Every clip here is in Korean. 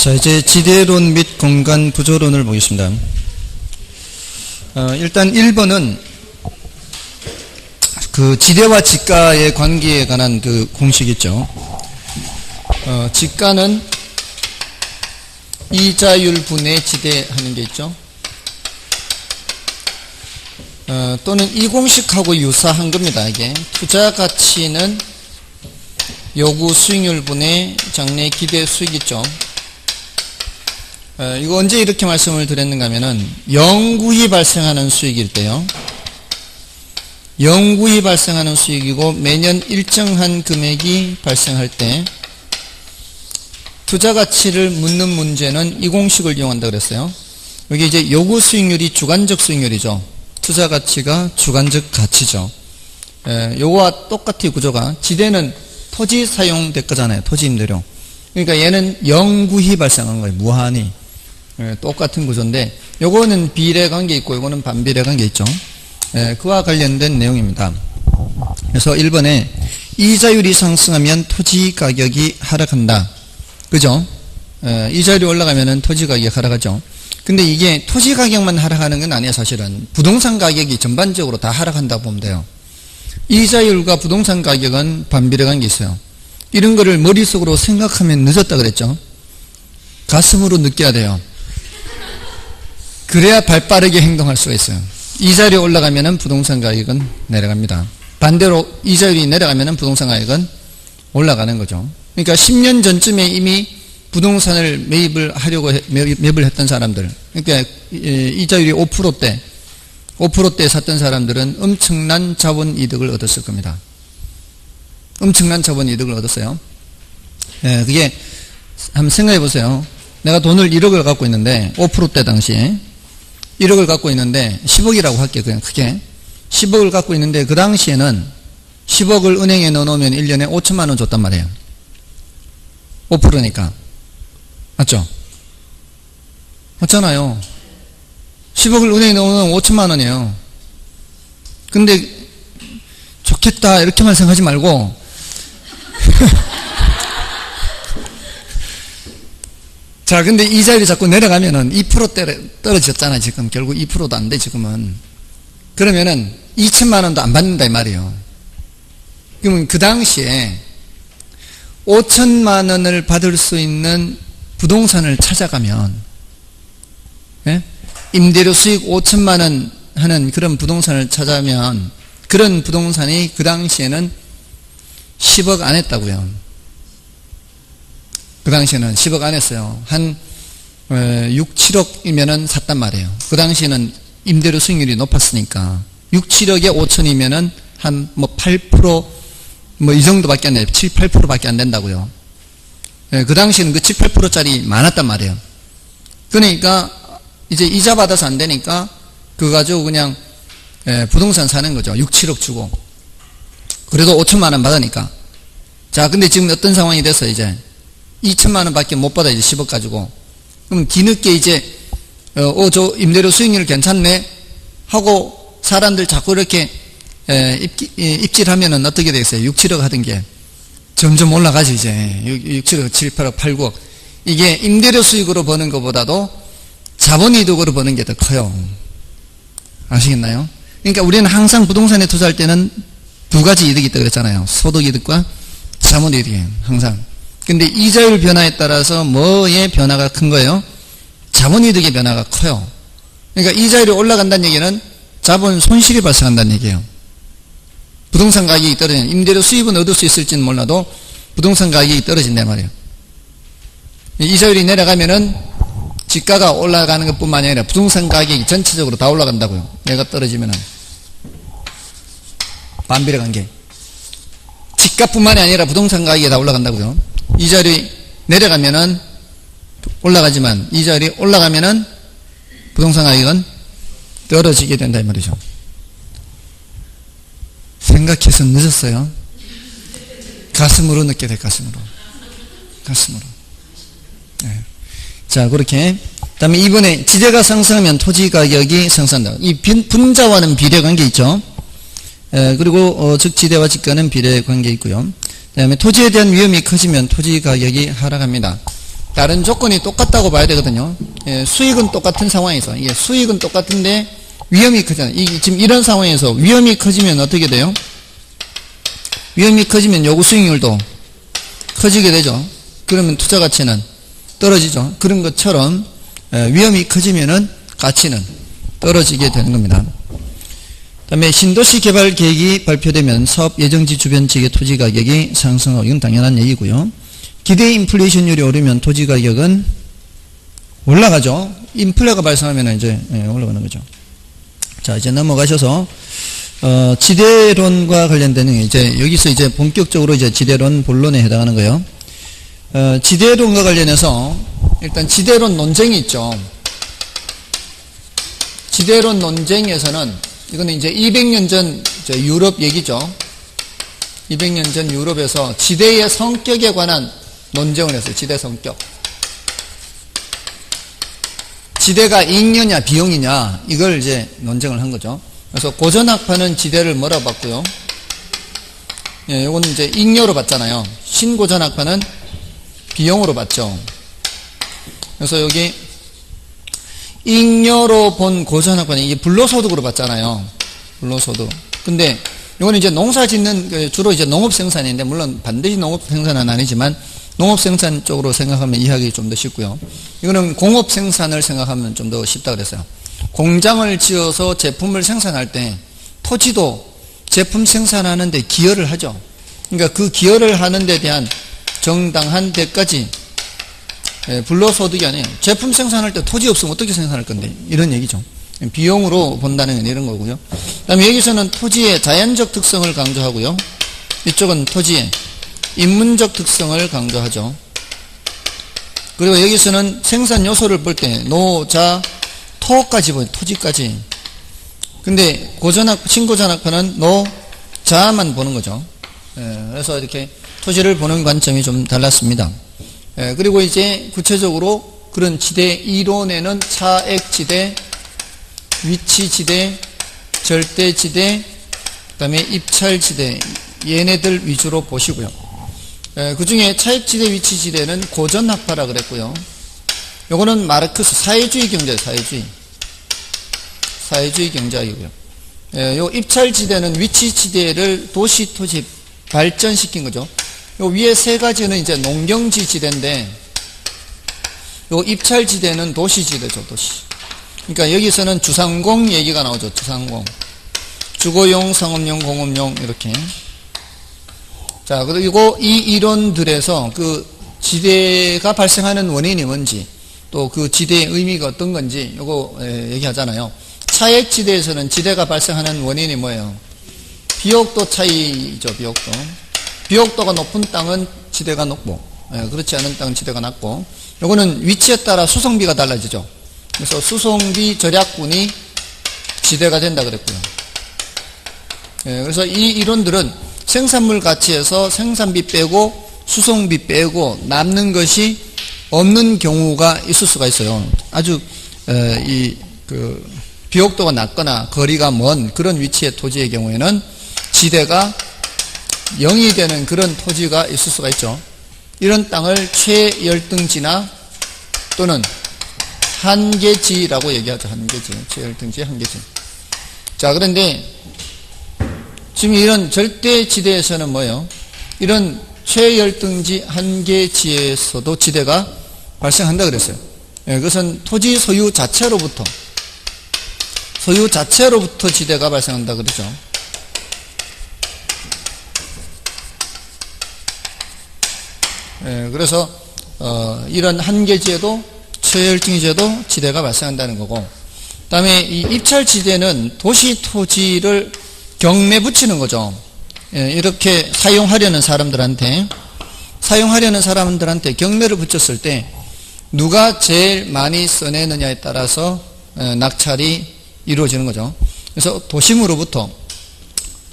자, 이제 지대론 및 공간 구조론을 보겠습니다. 일단 1번은 그 지대와 직가의 관계에 관한 그 공식 있죠. 직가는 이자율분의 지대 하는 게 있죠. 또는 이 공식하고 유사한 겁니다. 이게 투자 가치는 요구 수익률분의 장래 기대 수익 있죠. 이거 언제 이렇게 말씀을 드렸는가 하면은 영구히 발생하는 수익일 때요. 영구히 발생하는 수익이고 매년 일정한 금액이 발생할 때 투자 가치를 묻는 문제는 이 공식을 이용한다 그랬어요. 여기 이제 요구 수익률이 주관적 수익률이죠. 투자 가치가 주관적 가치죠. 요거와 똑같이 구조가 지대는 토지 사용될 거잖아요. 토지 임대료. 그러니까 얘는 영구히 발생한 거예요. 무한히. 똑같은 구조인데 요거는 비례 관계 있고 요거는 반비례 관계 있죠. 그와 관련된 내용입니다. 그래서 1번에 이자율이 상승하면 토지 가격이 하락한다. 그죠? 이자율이 올라가면 토지 가격이 하락하죠. 근데 이게 토지 가격만 하락하는 건 아니에요. 사실은 부동산 가격이 전반적으로 다 하락한다고 보면 돼요. 이자율과 부동산 가격은 반비례 관계 있어요. 이런 거를 머릿속으로 생각하면 늦었다 그랬죠. 가슴으로 느껴야 돼요. 그래야 발빠르게 행동할 수가 있어요. 이자율이 올라가면 부동산 가격은 내려갑니다. 반대로 이자율이 내려가면 부동산 가격은 올라가는 거죠. 그러니까 10년 전쯤에 이미 부동산을 매입을 하려고 매입을 했던 사람들, 그러니까 이자율이 5%대 샀던 사람들은 엄청난 자본 이득을 얻었을 겁니다. 엄청난 자본 이득을 얻었어요. 그게 한번 생각해 보세요. 내가 돈을 1억을 갖고 있는데 5%대 당시에 1억을 갖고 있는데 10억이라고 할게요. 그냥 크게 10억을 갖고 있는데 그 당시에는 10억을 은행에 넣어놓으면 1년에 5천만 원 줬단 말이에요. 5%니까 맞죠? 맞잖아요. 10억을 은행에 넣으면 5천만 원이에요. 근데 좋겠다 이렇게만 생각하지 말고 자, 근데 이자율이 자꾸 내려가면은 2%대 떨어졌잖아, 지금. 결국 2%도 안 돼, 지금은. 그러면은 2천만 원도 안 받는다, 이 말이에요. 그러면 그 당시에 5천만 원을 받을 수 있는 부동산을 찾아가면, 예? 임대료 수익 5천만 원 하는 그런 부동산을 찾아가면, 그런 부동산이 그 당시에는 10억 안 했다고요. 그 당시에는 10억 안 했어요. 한 6, 7억이면은 샀단 말이에요. 그 당시에는 임대료 수익률이 높았으니까 6, 7억에 5천이면은 한 뭐 8% 뭐 이 정도밖에 안 돼요. 7, 8%밖에 안 된다고요. 그 당시에는 그 7, 8%짜리 많았단 말이에요. 그러니까 이제 이자 받아서 안 되니까 그거 가지고 그냥 부동산 사는 거죠. 6, 7억 주고. 그래도 5천만 원 받으니까. 자, 근데 지금 어떤 상황이 됐어 이제? 2천만 원밖에 못 받아, 이제 10억 가지고. 그럼 뒤늦게 이제, 저 임대료 수익률 괜찮네? 하고 사람들 자꾸 이렇게, 입질하면은 어떻게 되겠어요? 6, 7억 하던 게. 점점 올라가지, 이제. 6, 7억, 7, 8억, 8, 9억. 이게 임대료 수익으로 버는 것보다도 자본이득으로 버는 게 더 커요. 아시겠나요? 그러니까 우리는 항상 부동산에 투자할 때는 두 가지 이득이 있다고 그랬잖아요. 소득이득과 자본이득이에요. 항상. 근데 이자율 변화에 따라서 뭐의 변화가 큰 거예요? 자본이득의 변화가 커요. 그러니까 이자율이 올라간다는 얘기는 자본 손실이 발생한다는 얘기예요. 부동산 가격이 떨어지는, 임대료 수입은 얻을 수 있을지는 몰라도 부동산 가격이 떨어진단 말이에요. 이자율이 내려가면은 지가가 올라가는 것 뿐만 아니라 부동산 가격이 전체적으로 다 올라간다고요. 얘가 떨어지면은. 반비례 관계. 지가뿐만이 아니라 부동산 가격이 다 올라간다고요. 이자율이 내려가면은 올라가지만 이자율이 올라가면은 부동산 가격은 떨어지게 된다 이 말이죠. 생각해서 늦었어요. 가슴으로 느껴야 돼. 가슴으로. 네. 자, 그렇게. 다음에 이번에 지대가 상승하면 토지 가격이 상승한다. 이 분자와는 비례 관계 있죠. 그리고 즉 지대와 직가는 비례 관계 있고요. 그 다음에 토지에 대한 위험이 커지면 토지 가격이 하락합니다. 다른 조건이 똑같다고 봐야 되거든요. 예, 수익은 똑같은 상황에서, 이게 수익은 똑같은데 위험이 크잖아요. 지금 이런 상황에서 위험이 커지면 어떻게 돼요? 위험이 커지면 요구 수익률도 커지게 되죠. 그러면 투자 가치는 떨어지죠. 그런 것처럼 위험이 커지면은 가치는 떨어지게 되는 겁니다. 그다음에 신도시 개발 계획이 발표되면 사업 예정지 주변 지역의 토지 가격이 상승하고, 이건 당연한 얘기고요. 기대 인플레이션율이 오르면 토지 가격은 올라가죠. 인플레가 발생하면 이제 올라가는 거죠. 자, 이제 넘어가셔서 지대론과 관련되는 이제 여기서 이제 본격적으로 이제 지대론 본론에 해당하는 거예요. 지대론과 관련해서 일단 지대론 논쟁이 있죠. 지대론 논쟁에서는 이거는 이제 200년 전 유럽 얘기죠. 200년 전 유럽에서 지대의 성격에 관한 논쟁을 했어요. 지대 성격. 지대가 잉여냐 비용이냐 이걸 이제 논쟁을 한 거죠. 그래서 고전학파는 지대를 뭐라고 봤고요. 예, 요건 이제 잉여로 봤잖아요. 신고전학파는 비용으로 봤죠. 그래서 여기 잉여로 본 고전학파는 이게 불로소득으로 봤잖아요. 불로소득. 근데 이거는 이제 농사 짓는 주로 이제 농업 생산인데, 물론 반드시 농업 생산은 아니지만 농업 생산 쪽으로 생각하면 이해하기 좀 더 쉽고요. 이거는 공업 생산을 생각하면 좀 더 쉽다 그랬어요. 공장을 지어서 제품을 생산할 때 토지도 제품 생산하는데 기여를 하죠. 그러니까 그 기여를 하는 데 대한 정당한 대가지, 불로소득이 아니에요. 제품 생산할 때 토지 없으면 어떻게 생산할 건데, 이런 얘기죠. 비용으로 본다는 건 이런 거고요. 그 다음에 여기서는 토지의 자연적 특성을 강조하고요. 이쪽은 토지의 인문적 특성을 강조하죠. 그리고 여기서는 생산 요소를 볼 때 노, 자, 토까지 보여요. 토지까지. 근데 신고전학파는 노, 자만 보는 거죠. 그래서 이렇게 토지를 보는 관점이 좀 달랐습니다. 그리고 이제 구체적으로 그런 지대 이론에는 차액지대, 위치지대, 절대지대, 그 다음에 입찰지대, 얘네들 위주로 보시고요. 그 중에 차액지대, 위치지대는 고전학파라 그랬고요. 요거는 마르크스 사회주의 경제, 사회주의 경제학이고요. 요 입찰지대는 위치지대를 도시-토지 발전시킨 거죠. 요 위에 세 가지는 이제 농경지 지대인데, 요 입찰지대는 도시지대죠, 도시. 그러니까 여기서는 주상공 얘기가 나오죠, 주상공. 주거용, 상업용, 공업용, 이렇게. 자, 그리고 이 이론들에서 그 지대가 발생하는 원인이 뭔지, 또 그 지대의 의미가 어떤 건지, 요거 얘기하잖아요. 차액지대에서는 지대가 발생하는 원인이 뭐예요? 비옥도 차이죠, 비옥도. 비옥도가 높은 땅은 지대가 높고, 그렇지 않은 땅은 지대가 낮고, 요거는 위치에 따라 수송비가 달라지죠. 그래서 수송비 절약분이 지대가 된다 그랬고요. 그래서 이 이론들은 생산물 가치에서 생산비 빼고 수송비 빼고 남는 것이 없는 경우가 있을 수가 있어요. 아주 비옥도가 낮거나 거리가 먼 그런 위치의 토지의 경우에는 지대가 0이 되는 그런 토지가 있을 수가 있죠. 이런 땅을 최열등지나 또는 한계지라고 얘기하죠. 한계지, 최열등지, 한계지. 자, 그런데 지금 이런 절대지대에서는 뭐예요? 이런 최열등지, 한계지에서도 지대가 발생한다 그랬어요. 그것은 토지 소유 자체로부터 지대가 발생한다 그러죠. 그래서 이런 한계지에도 최열등지에도 지대가 발생한다는 거고, 그 다음에 이 입찰지대는 도시 토지를 경매 붙이는 거죠. 이렇게 사용하려는 사람들한테 경매를 붙였을 때 누가 제일 많이 써내느냐에 따라서 낙찰이 이루어지는 거죠. 그래서 도심으로부터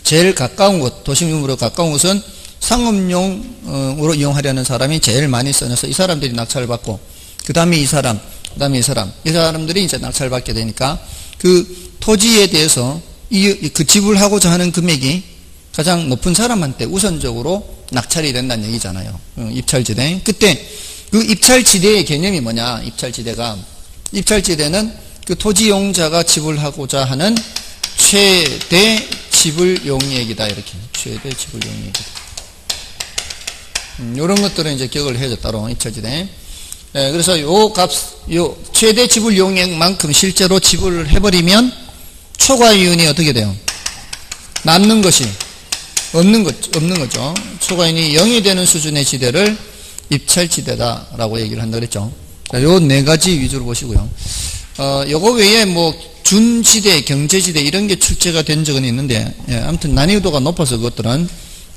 제일 가까운 곳, 도심으로 가까운 곳은 상업용으로 이용하려는 사람이 제일 많이 써내서 이 사람들이 낙찰을 받고, 그 다음에 이 사람들이 이제 낙찰을 받게 되니까 그 토지에 대해서 그 지불하고자 하는 금액이 가장 높은 사람한테 우선적으로 낙찰이 된다는 얘기잖아요. 입찰지대. 그때 그 입찰지대의 개념이 뭐냐? 입찰지대는 그 토지용자가 지불하고자 하는 최대 지불용이익이다. 이렇게. 최대 지불용이익이다. 이런 것들은 이제 기억을 해야죠. 따로 입찰지대. 그래서 요 최대 지불용이익만큼 실제로 지불을 해버리면 초과이윤이 어떻게 돼요? 남는 것이 없는 거죠. 초과이윤이 0이 되는 수준의 지대를 입찰지대다라고 얘기를 한다 그랬죠. 요 네 가지 위주로 보시고요. 요거 외에 뭐 준지대, 경제지대 이런 게 출제가 된 적은 있는데, 아무튼 난이도가 높아서 그것들은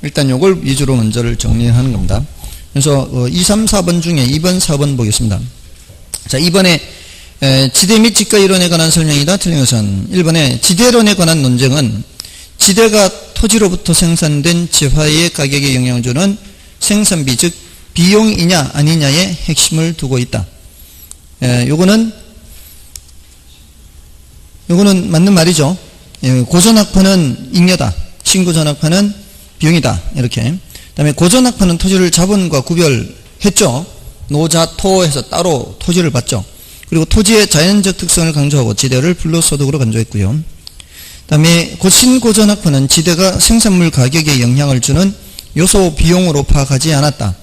일단 요걸 위주로 먼저를 정리하는 겁니다. 그래서 2, 3, 4번 중에 2번, 4번 보겠습니다. 자, 2번에 지대 및 지가 이론에 관한 설명이다. 틀린 것은 1번에 지대론에 관한 논쟁은 지대가 토지로부터 생산된 재화의 가격에 영향을 주는 생산비, 즉 비용이냐 아니냐의 핵심을 두고 있다. 요거는 맞는 말이죠. 고전학파는 잉여다. 신고전학파는 비용이다. 이렇게. 그 다음에 고전학파는 토지를 자본과 구별했죠. 노자토에서 따로 토지를 받죠. 그리고 토지의 자연적 특성을 강조하고 지대를 불로소득으로 간주했고요. 그 다음에 신고전학파는 지대가 생산물 가격에 영향을 주는 요소 비용으로 파악하지 않았다.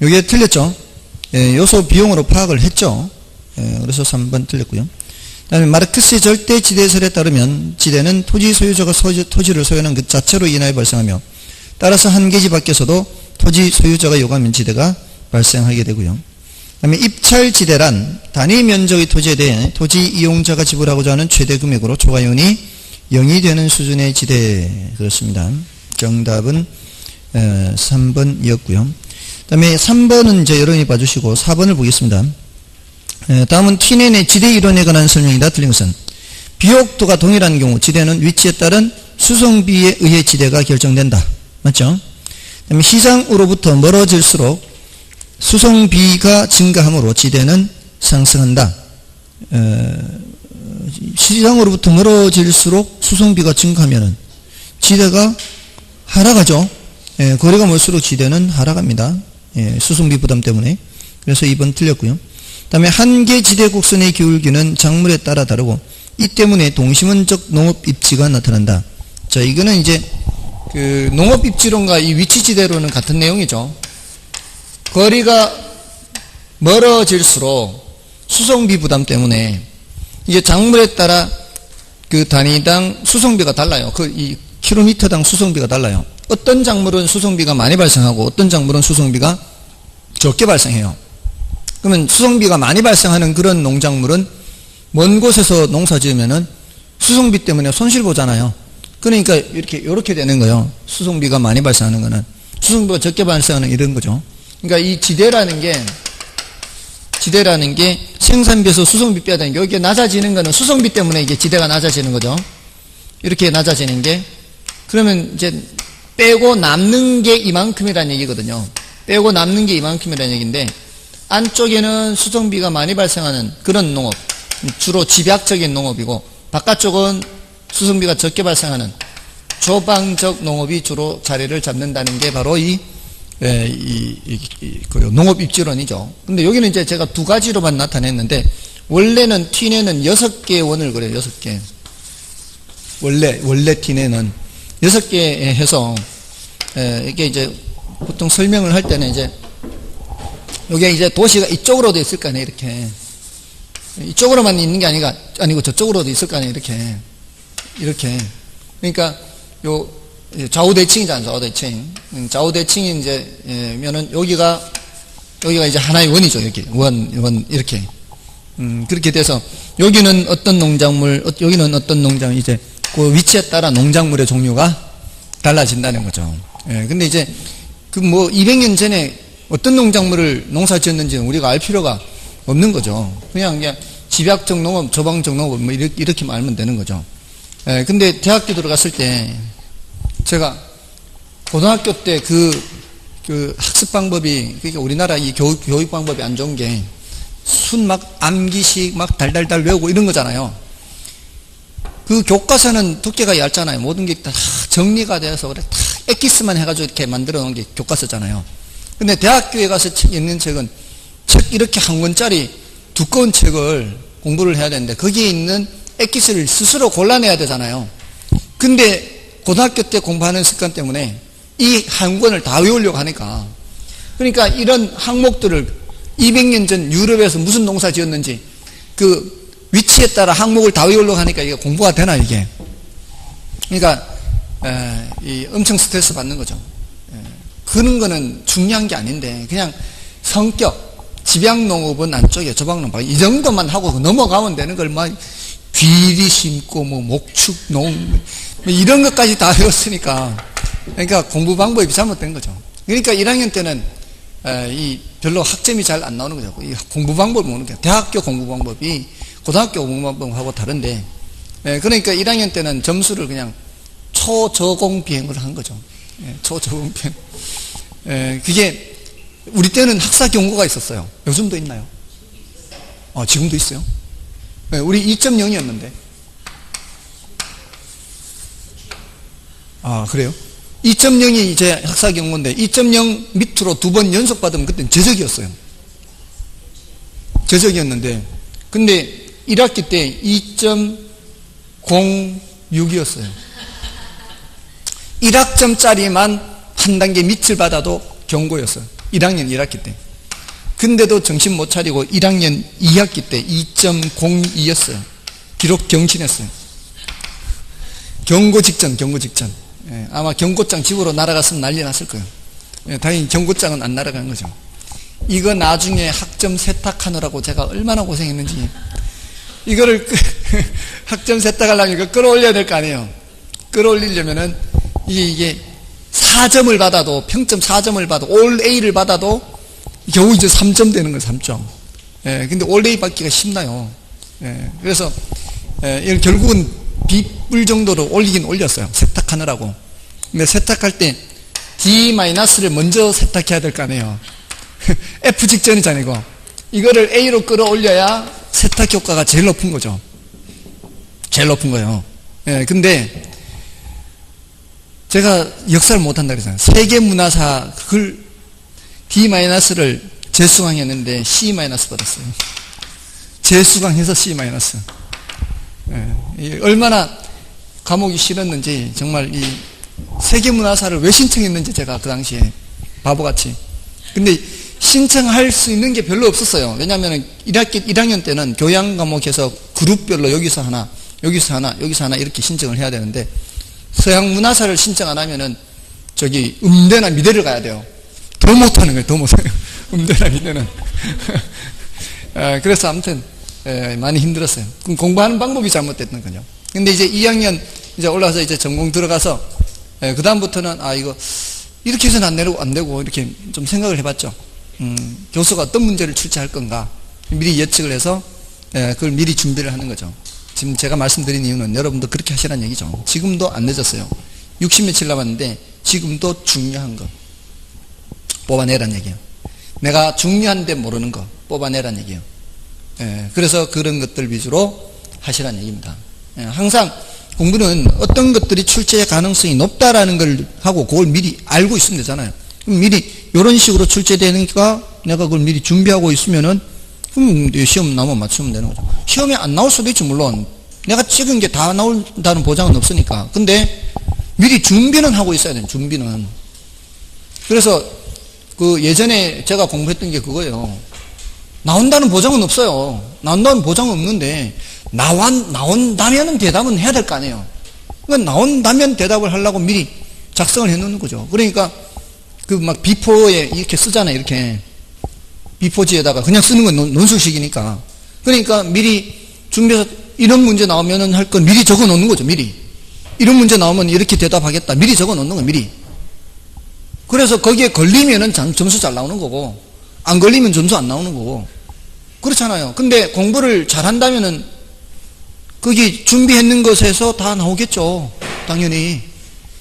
이게 틀렸죠. 요소 비용으로 파악을 했죠. 그래서 3번 틀렸고요. 그 다음에 마르크스의 절대지대설에 따르면 지대는 토지 소유자가 토지를 소유하는 그 자체로 인하여 발생하며 따라서 한 개지 밖에서도 토지 소유자가 요구하면 지대가 발생하게 되고요. 그 다음에 입찰지대란 단위 면적의 토지에 대해 토지 이용자가 지불하고자 하는 최대 금액으로 초과이윤이 0이 되는 수준의 지대. 그렇습니다. 정답은 3번이었고요. 그 다음에 3번은 이제 여러분이 봐주시고 4번을 보겠습니다. 다음은 티넨의 지대 이론에 관한 설명이다. 틀린 것은 비옥도가 동일한 경우 지대는 위치에 따른 수송비에 의해 지대가 결정된다. 맞죠? 그 다음에 시장으로부터 멀어질수록 수송비가 증가하므로 지대는 상승한다. 시장으로부터 멀어질수록 수송비가 증가하면 지대가 하락하죠. 거리가 멀수록 지대는 하락합니다. 수송비 부담 때문에. 그래서 2번 틀렸고요. 그 다음에 한계 지대 곡선의 기울기는 작물에 따라 다르고 이 때문에 동심원적 농업 입지가 나타난다. 자, 이거는 이제 그 농업 입지론과 이 위치 지대로는 같은 내용이죠. 거리가 멀어질수록 수송비 부담 때문에 이게 작물에 따라 그 단위당 수송비가 달라요. 이 킬로미터당 수송비가 달라요. 어떤 작물은 수송비가 많이 발생하고 어떤 작물은 수송비가 적게 발생해요. 그러면 수송비가 많이 발생하는 그런 농작물은 먼 곳에서 농사 지으면은 수송비 때문에 손실 보잖아요. 그러니까 이렇게 되는 거예요. 수송비가 많이 발생하는 거는. 수송비가 적게 발생하는 이런 거죠. 그러니까 이 지대라는 게 생산비에서 수송비 빼야 되는 게 이게 낮아지는 거는 수송비 때문에 이게 지대가 낮아지는 거죠. 이렇게 낮아지는 게. 그러면 이제 빼고 남는 게 이만큼이라는 얘기거든요. 빼고 남는 게 이만큼이라는 얘기인데 안쪽에는 수송비가 많이 발생하는 그런 농업, 주로 집약적인 농업이고 바깥쪽은 수송비가 적게 발생하는 조방적 농업이 주로 자리를 잡는다는 게 바로 농업 입지론이죠. 근데 여기는 이제 제가 두 가지로만 나타냈는데 원래는 티네는 6개의 원을 그래요. 6개. 원래 티네는 6개 해서 이게 이제 보통 설명을 할 때는 이제 여기에 이제 도시가 이쪽으로도 있을 거 아니에요. 이렇게 이쪽으로만 있는 게 아니고 저쪽으로도 있을 거 아니에요. 이렇게 그러니까 요 좌우대칭이잖아요. 좌우대칭이 이제 면은 여기가 이제 하나의 원이죠. 이렇게 원 이렇게 그렇게 돼서 여기는 어떤 농작물, 여기는 어떤 농작물, 이제 그 위치에 따라 농작물의 종류가 달라진다는 거죠. 근데 이제 그 200년 전에 어떤 농작물을 농사 지었는지는 우리가 알 필요가 없는 거죠. 그냥 집약적 농업, 조방적 농업 이렇게 알면 되는 거죠. 근데 대학교 들어갔을 때 제가 고등학교 때 그 학습 방법이, 그러니까 우리나라 이 교육 방법이 안 좋은 게 순 막 암기식 막 달달달 외우고 이런 거잖아요. 그 교과서는 두께가 얇잖아요. 모든 게 다 정리가 되어서 그래 다 엑기스만 해가지고 이렇게 만들어 놓은 게 교과서잖아요. 근데 대학교에 가서 읽는 책은 이렇게 한 권짜리 두꺼운 책을 공부를 해야 되는데 거기에 있는 엑기스를 스스로 골라내야 되잖아요. 근데 고등학교 때 공부하는 습관 때문에 이 한 권을 다 외우려고 하니까, 그러니까 이런 항목들을 200년 전 유럽에서 무슨 농사 지었는지 그 위치에 따라 항목을 다 외우려고 하니까 이게 공부가 되나 이게. 그러니까 엄청 스트레스 받는 거죠. 그런 거는 중요한 게 아닌데 그냥 성격, 집약농업은 안쪽에 저방농업 이 정도만 하고 넘어가면 되는 걸 막 귀리 심고 뭐 목축농 뭐 이런 것까지 다 배웠으니까, 그러니까 공부 방법이 잘못된 거죠. 그러니까 1학년 때는 별로 학점이 잘 안 나오는 거죠. 이 공부 방법을 모르는 거예요. 대학교 공부 방법이 고등학교 공부 방법하고 다른데, 그러니까 1학년 때는 점수를 그냥 초저공 비행을 한 거죠. 초저공 비행. 그게 우리 때는 학사 경고가 있었어요. 요즘도 있나요? 지금도 있어요. 우리 2.0이었는데. 그래요? 2.0이 이제 학사 경고인데 2.0 밑으로 2번 연속 받으면 그때는 제적이었어요. 제적이었는데, 근데 1학기 때 2.06이었어요. 1학점짜리만 한 단계 밑을 받아도 경고였어요. 1학년 1학기 때. 근데도 정신 못 차리고 1학년 2학기 때 2.02였어요. 기록 경신했어요. 경고 직전. 아마 경고장 집으로 날아갔으면 난리 났을 거예요. 다행히 경고장은 안 날아간 거죠. 이거 나중에 학점 세탁하느라고 제가 얼마나 고생했는지. 이거를 학점 세탁하려면 이거 끌어올려야 될 거 아니에요. 끌어올리려면은 이게 4점을 받아도, 평점 4점을 받아도, 올 A를 받아도 겨우 이제 3점 되는 거예요. 3점. 근데 올 A 받기가 쉽나요? 그래서 이걸 결국은 B뿔 정도로 올리긴 올렸어요. 세탁하느라고. 근데 세탁할 때 D-를 먼저 세탁해야 될 거 아니에요. F 직전이잖아요. 이거를 A로 끌어올려야 세탁 효과가 제일 높은 거죠. 제일 높은 거예요. 근데 제가 역사를 못한다 그랬잖아요. 세계문화사 그걸 D-를 재수강했는데 C- 받았어요. 재수강해서 C-. 얼마나 과목이 싫었는지, 정말 이 세계문화사를 왜 신청했는지 제가 그 당시에 바보같이. 근데 신청할 수 있는 게 별로 없었어요. 왜냐하면 1학년 때는 교양 과목에서 그룹별로 여기서 하나 이렇게 신청을 해야 되는데, 서양 문화사를 신청 안 하면은 저기 음대나 미대를 가야 돼요. 더 못하는 거예요. 더 못해요. 음대나 미대는. 그래서 아무튼 많이 힘들었어요. 그럼 공부하는 방법이 잘못됐던 거죠. 근데 이제 2학년 이제 올라와서 이제 전공 들어가서 그 다음부터는 이거 이렇게 해서는 안 되고 이렇게 좀 생각을 해봤죠. 교수가 어떤 문제를 출제할 건가 미리 예측을 해서 그걸 미리 준비를 하는 거죠. 지금 제가 말씀드린 이유는 여러분도 그렇게 하시라는 얘기죠. 지금도 안 늦었어요. 60며칠 남았는데 지금도 중요한 거 뽑아내란 얘기예요. 내가 중요한데 모르는 거 뽑아내란 얘기예요. 그래서 그런 것들 위주로 하시라는 얘기입니다. 항상 공부는 어떤 것들이 출제 가능성이 높다라는 걸 하고 그걸 미리 알고 있으면 되잖아요. 그럼 미리 이런 식으로 출제되니까 내가 그걸 미리 준비하고 있으면은 그럼 시험 나오면 맞추면 되는 거죠. 시험에 안 나올 수도 있죠. 물론 내가 찍은 게 다 나온다는 보장은 없으니까. 근데 미리 준비는 하고 있어야 돼요. 준비는. 그래서 그 예전에 제가 공부했던 게 그거예요. 나온다는 보장은 없어요. 나온다는 보장은 없는데 나온다면은 대답은 해야 될 거 아니에요. 그러니까 나온다면 대답을 하려고 미리 작성을 해놓는 거죠. 그러니까 그 막 비포에 이렇게 쓰잖아요. 이렇게 비포지에다가 그냥 쓰는 건 논술식이니까. 그러니까 미리 준비해서 이런 문제 나오면은 할 건 미리 적어 놓는 거죠. 미리 이런 문제 나오면 이렇게 대답하겠다. 미리 적어 놓는 거 미리. 그래서 거기에 걸리면은 점수 잘 나오는 거고, 안 걸리면 점수 안 나오는 거고, 그렇잖아요. 근데 공부를 잘한다면은 거기 준비했는 것에서 다 나오겠죠. 당연히.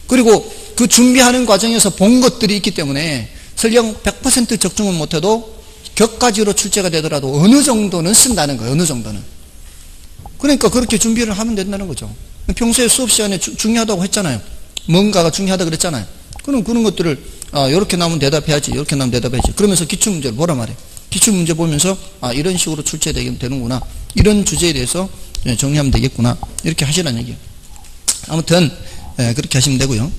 그리고 그 준비하는 과정에서 본 것들이 있기 때문에 설령 100% 적중은 못해도 격가지로 출제가 되더라도 어느 정도는 쓴다는 거예요. 어느 정도는. 그러니까 그렇게 준비를 하면 된다는 거죠. 평소에 수업 시간에 중요하다고 했잖아요. 뭔가가 중요하다 그랬잖아요. 그럼 그런 것들을 이렇게 나오면 대답해야지, 이렇게 나오면 대답해야지. 그러면서 기출문제를 뭐라 말해? 기출문제 보면서 이런 식으로 출제되는구나, 이런 주제에 대해서 정리하면 되겠구나, 이렇게 하시라는 얘기예요. 아무튼 그렇게 하시면 되고요.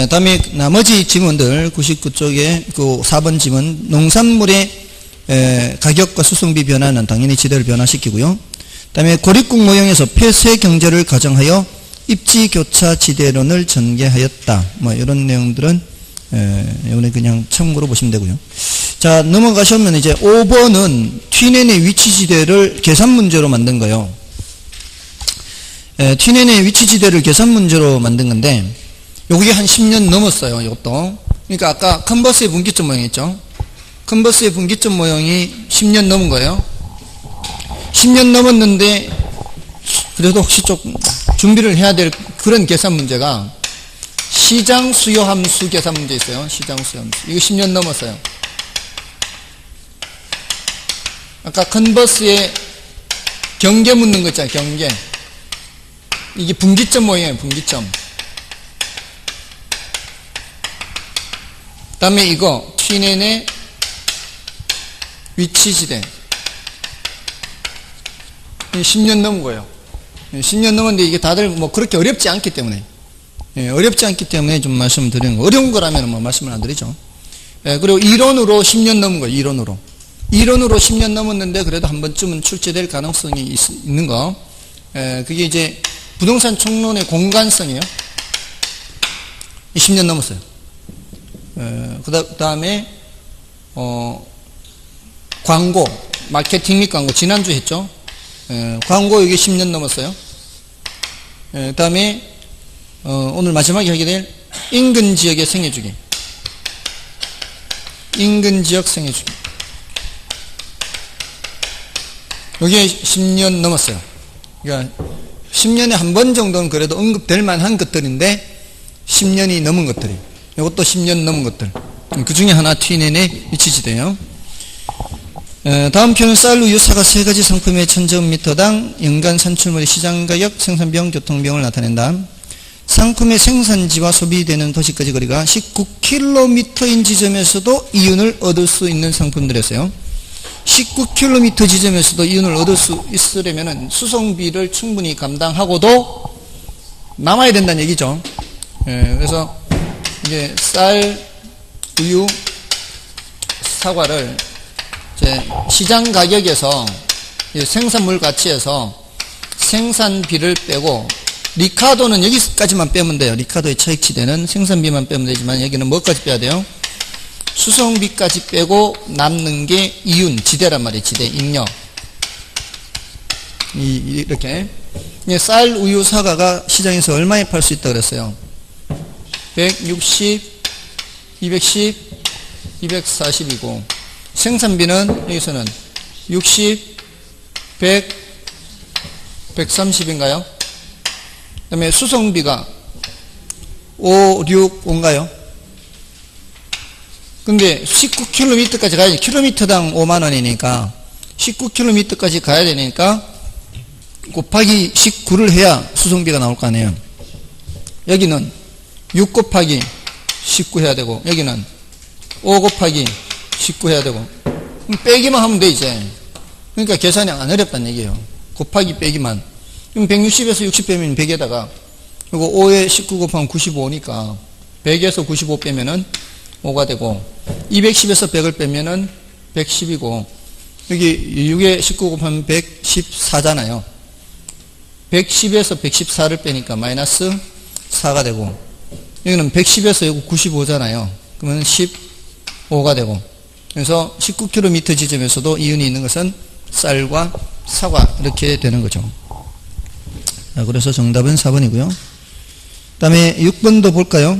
다음에 나머지 지문들 99쪽에 그 4번 지문, 농산물의 가격과 수송비 변화는 당연히 지대를 변화시키고요. 다음에 고립국 모형에서 폐쇄 경제를 가정하여 입지교차 지대론을 전개하였다. 뭐 이런 내용들은 이번에 그냥 참고로 보시면 되고요. 자, 넘어가시면 이제 5번은 튀넨의 위치지대를 계산문제로 만든 거예요. 튀넨의 위치지대를 계산문제로 만든 건데, 요게 한 10년 넘었어요, 이것도. 그러니까 아까 컨버스의 분기점 모형이었죠. 컨버스의 분기점 모형이 10년 넘은 거예요. 10년 넘었는데, 그래도 혹시 조금 준비를 해야 될 그런 계산 문제가 시장 수요 함수 계산 문제 있어요. 시장 수요 함수. 이거 10년 넘었어요. 아까 컨버스에 경계 묻는 거 있잖아요. 경계. 이게 분기점 모형이에요. 분기점. 그 다음에 이거 튀넨의 위치지대. 10년 넘은 거예요. 10년 넘었는데 이게 다들 뭐 그렇게 어렵지 않기 때문에, 어렵지 않기 때문에 좀 말씀을 드리는 거. 어려운 거라면 뭐 말씀을 안 드리죠. 그리고 이론으로 10년 넘은 거예요. 이론으로 10년 넘었는데 그래도 한 번쯤은 출제될 가능성이 있는 거. 그게 이제 부동산 총론의 공간성이에요. 10년 넘었어요. 그 다음에 광고, 마케팅 및 광고 지난주 했죠. 광고 이게 10년 넘었어요. 그 다음에 오늘 마지막에 하게 될 인근 지역의 생애주기. 인근 지역 생애주기. 이게 10년 넘었어요. 그러니까 10년에 한 번 정도는 그래도 언급될 만한 것들인데 10년이 넘은 것들이. 이것도 10년 넘은 것들. 그 중에 하나 튀넨의 위치지대요. 다음 표는 쌀, 우유, 사과 세 가지 상품의 천제곱미터당 연간 산출물의 시장가격, 생산비용, 교통비용을 나타낸다. 상품의 생산지와 소비되는 도시까지 거리가 19km인 지점에서도 이윤을 얻을 수 있는 상품들이었어요. 19km 지점에서도 이윤을 얻을 수 있으려면 수송비를 충분히 감당하고도 남아야 된다는 얘기죠. 그래서 이제 쌀, 우유, 사과를 이제 시장 가격에서 생산물 가치에서 생산비를 빼고, 리카도는 여기까지만 빼면 돼요. 리카도의 차익지대는 생산비만 빼면 되지만 여기는 뭐까지 빼야 돼요? 수송비까지 빼고 남는 게 이윤, 지대란 말이에요. 지대, 잉여. 이렇게. 쌀, 우유, 사과가 시장에서 얼마에 팔 수 있다고 그랬어요? 160, 210, 240이고, 생산비는 여기서는 60, 100, 130인가요? 그 다음에 수송비가 5, 6, 5인가요? 근데 19km까지 가야지. 킬로미터당 5만원이니까 19km까지 가야 되니까 곱하기 19를 해야 수송비가 나올 거 아니에요. 여기는 6 곱하기 19 해야 되고, 여기는 5 곱하기 19 해야 되고, 빼기만 하면 돼 이제. 그러니까 계산이 안 어렵다는 얘기예요. 곱하기 빼기만. 그럼 160에서 60 빼면 100에다가, 그리고 5에 19 곱하면 95니까 100에서 95 빼면은 5가 되고, 210에서 100을 빼면은 110이고, 여기 6에 19 곱하면 114잖아요. 110에서 114를 빼니까 마이너스 4가 되고, 여기는 110에서 여기 95잖아요. 그러면 15가 되고, 그래서 19km 지점에서도 이윤이 있는 것은 쌀과 사과, 이렇게 되는 거죠. 자, 그래서 정답은 4번이고요. 그 다음에 6번도 볼까요?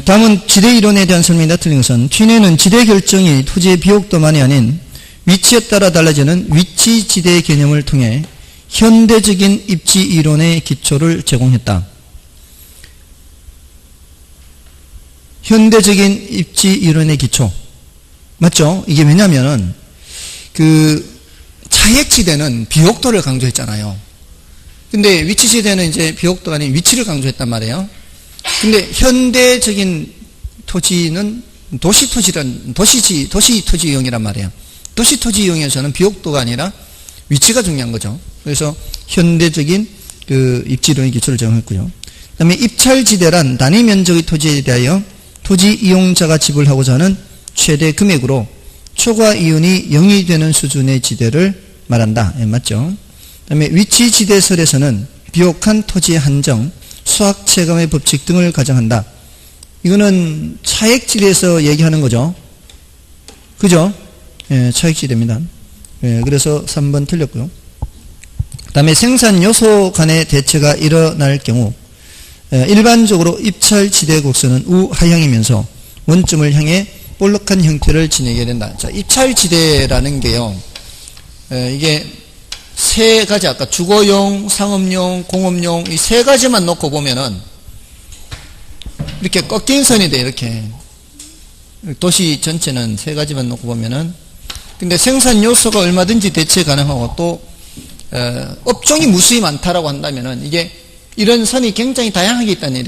다음은 지대 이론에 대한 설명이다. 틀린 것은 튀넨은 지대 결정이 토지의 비옥도만이 아닌 위치에 따라 달라지는 위치 지대 개념을 통해 현대적인 입지 이론의 기초를 제공했다. 현대적인 입지 이론의 기초. 맞죠? 이게 왜냐면은 차액지대는 비옥도를 강조했잖아요. 근데 위치지대는 이제 비옥도가 아닌 위치를 강조했단 말이에요. 근데 현대적인 토지는 도시토지란, 도시토지용이란 말이에요. 도시토지용에서는 비옥도가 아니라 위치가 중요한 거죠. 그래서 현대적인 그 입지론의 기초를 제공했고요. 그 다음에 입찰지대란 단위 면적의 토지에 대하여 토지 이용자가 지불하고자 하는 최대 금액으로 초과 이윤이 0이 되는 수준의 지대를 말한다. 예, 맞죠? 그 다음에 위치지대설에서는 비옥한 토지의 한정, 수확체감의 법칙 등을 가정한다. 이거는 차액지대에서 얘기하는 거죠. 그죠? 예, 차액지대입니다. 예, 그래서 3번 틀렸고요. 그 다음에 생산 요소 간의 대체가 일어날 경우 일반적으로 입찰지대 곡선은 우하향이면서 원점을 향해 볼록한 형태를 지니게 된다. 자, 입찰지대라는 게요. 이게 세 가지, 아까 주거용, 상업용, 공업용 이 세 가지만 놓고 보면은 이렇게 꺾인 선이 돼. 이렇게 도시 전체는 세 가지만 놓고 보면은. 근데 생산 요소가 얼마든지 대체 가능하고 또 업종이 무수히 많다라고 한다면은 이게 이런 선이 굉장히 다양하게 있다네.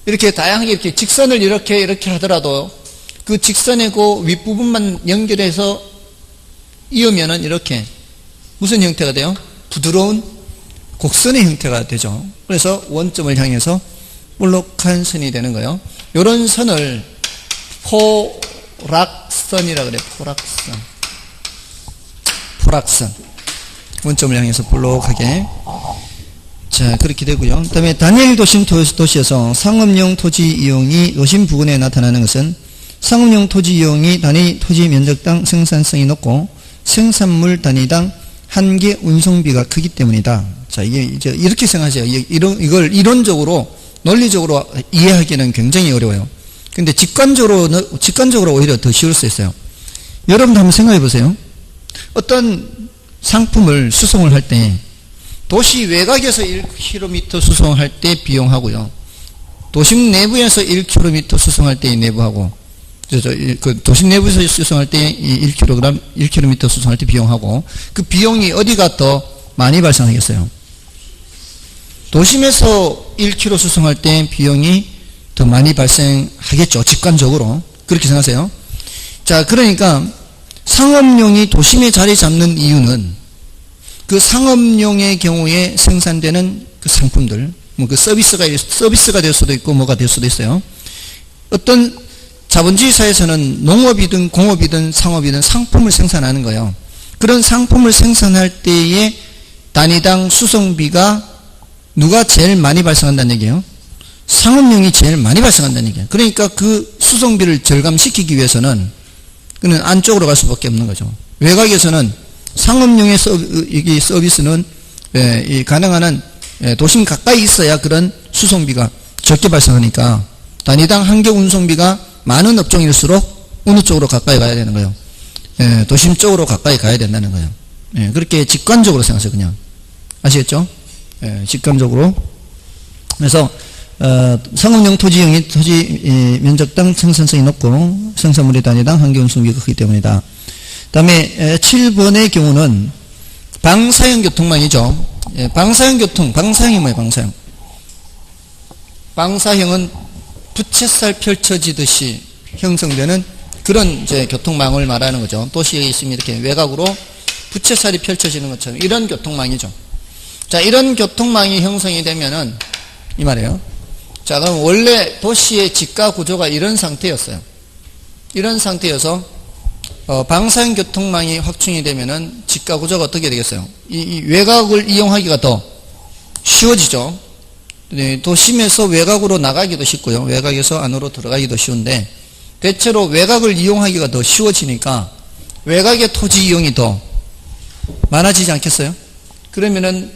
이렇게 다양하게 이렇게 직선을 이렇게 하더라도 그 직선의 그 윗부분만 연결해서 이으면은 이렇게 무슨 형태가 돼요? 부드러운 곡선의 형태가 되죠. 그래서 원점을 향해서 볼록한 선이 되는 거예요. 이런 선을 포락선이라 그래요. 포락선. 원점을 향해서 볼록하게. 자, 그렇게 되고요. 그 다음에 단일 도심 도시에서 상업용 토지 이용이 도심 부근에 나타나는 것은 상업용 토지 이용이 단위 토지 면적당 생산성이 높고 생산물 단위당 한개 운송비가 크기 때문이다. 자, 이게 이제 이렇게 생각하세요. 이걸 이론적으로, 논리적으로 이해하기는 굉장히 어려워요. 근데 직관적으로 오히려 더 쉬울 수 있어요. 여러분도 한번 생각해 보세요. 어떤 상품을 수송을 할 때 도시 외곽에서 1km 수송할 때 비용하고요. 도심 내부에서 1km 수송할 때 내부하고, 그 도심 내부에서 수송할 때 1km 수송할 때 비용하고, 그 비용이 어디가 더 많이 발생하겠어요? 도심에서 1km 수송할 때 비용이 더 많이 발생하겠죠. 직관적으로. 그렇게 생각하세요. 자, 그러니까 상업용이 도심에 자리 잡는 이유는 그 상업용의 경우에 생산되는 그 상품들, 뭐 그 서비스가 될 수도 있고 뭐가 될 수도 있어요. 어떤 자본주의 사회에서는 농업이든 공업이든 상업이든 상품을 생산하는 거예요. 그런 상품을 생산할 때에 단위당 수송비가 누가 제일 많이 발생한다는 얘기예요? 상업용이 제일 많이 발생한다는 얘기예요. 그러니까 그 수송비를 절감시키기 위해서는 그는 안쪽으로 갈 수밖에 없는 거죠. 외곽에서는 상업용의 서비스는 가능한 한 도심 가까이 있어야 그런 수송비가 적게 발생하니까 단위당 한개 운송비가 많은 업종일수록 어느 쪽으로 가까이 가야 되는 거예요. 도심 쪽으로 가까이 가야 된다는 거예요. 그렇게 직관적으로 생각하세요. 그냥 아시겠죠? 직관적으로. 그래서 상업용 토지용이 토지 면적당 생산성이 높고 생산물의 단위당 한개 운송비가 크기 때문이다. 그 다음에 7번의 경우는 방사형 교통망이죠. 방사형이 뭐예요? 방사형은 부채살 펼쳐지듯이 형성되는 그런 이제 교통망을 말하는 거죠. 도시에 있으면 이렇게 외곽으로 부채살이 펼쳐지는 것처럼 이런 교통망이죠. 자, 이런 교통망이 형성이 되면은 이 말이에요. 자, 그럼 원래 도시의 지가 구조가 이런 상태였어요. 이런 상태여서 방사형 교통망이 확충이 되면은 지가 구조가 어떻게 되겠어요? 이 외곽을 이용하기가 더 쉬워지죠. 도심에서 외곽으로 나가기도 쉽고요. 외곽에서 안으로 들어가기도 쉬운데 대체로 외곽을 이용하기가 더 쉬워지니까 외곽의 토지 이용이 더 많아지지 않겠어요? 그러면은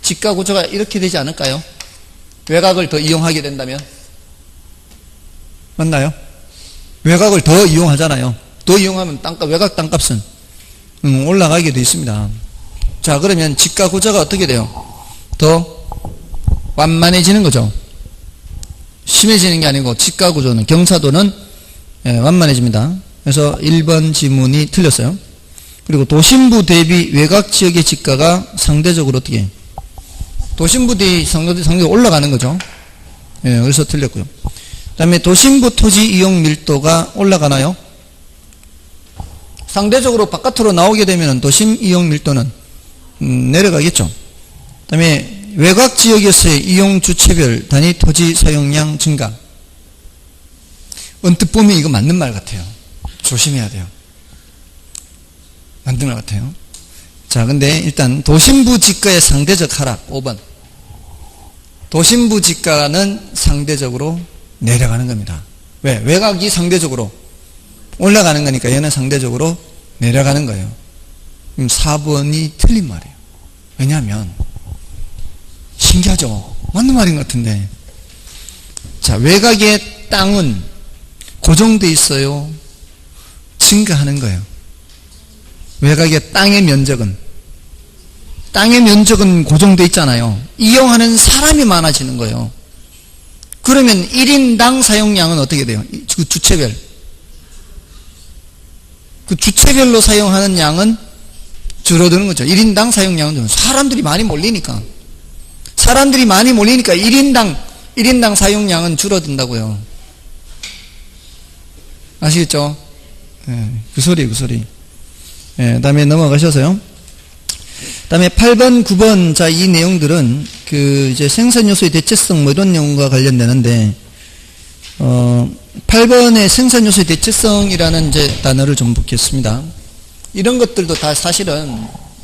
지가 구조가 이렇게 되지 않을까요? 외곽을 더 이용하게 된다면? 맞나요? 외곽을 더 이용하잖아요. 더 이용하면 외곽 땅값은 올라가게 되어 있습니다. 자, 그러면 지가 구조가 어떻게 돼요? 더 완만해지는 거죠. 심해지는 게 아니고 지가 구조는, 경사도는 완만해집니다. 그래서 1번 지문이 틀렸어요. 그리고 도심부 대비 외곽 지역의 지가가 상대적으로 어떻게? 도심부 대비 상대적으로 올라가는 거죠. 그래서 틀렸고요. 다음에 도심부 토지 이용 밀도가 올라가나요? 상대적으로 바깥으로 나오게 되면 도심 이용 밀도는 내려가겠죠. 다음에 외곽 지역에서의 이용 주체별 단위 토지 사용량 증가. 언뜻 보면 이거 맞는 말 같아요. 조심해야 돼요. 맞는 말 같아요. 자, 근데 일단 도심부 지가의 상대적 하락 5번. 도심부 지가는 상대적으로 내려가는 겁니다. 왜? 외곽이 상대적으로 올라가는 거니까 얘는 상대적으로 내려가는 거예요. 4번이 틀린 말이에요. 왜냐하면 신기하죠? 맞는 말인 것 같은데. 자, 외곽의 땅은 고정돼 있어요? 증가하는 거예요. 외곽의 땅의 면적은 고정돼 있잖아요. 이용하는 사람이 많아지는 거예요. 그러면 1인당 사용량은 어떻게 돼요? 그 주체별. 그 주체별로 사용하는 양은 줄어드는 거죠. 1인당 사용량은 줄어드는 거죠. 사람들이 많이 몰리니까 1인당 사용량은 줄어든다고요. 아시겠죠? 그 소리. 다음에 넘어가셔서요. 다음에 8번, 9번, 자, 이 내용들은 이제 생산요소의 대체성 뭐 이런 내용과 관련되는데, 8번의 생산요소의 대체성이라는 이제 단어를 좀 보겠습니다. 이런 것들도 다 사실은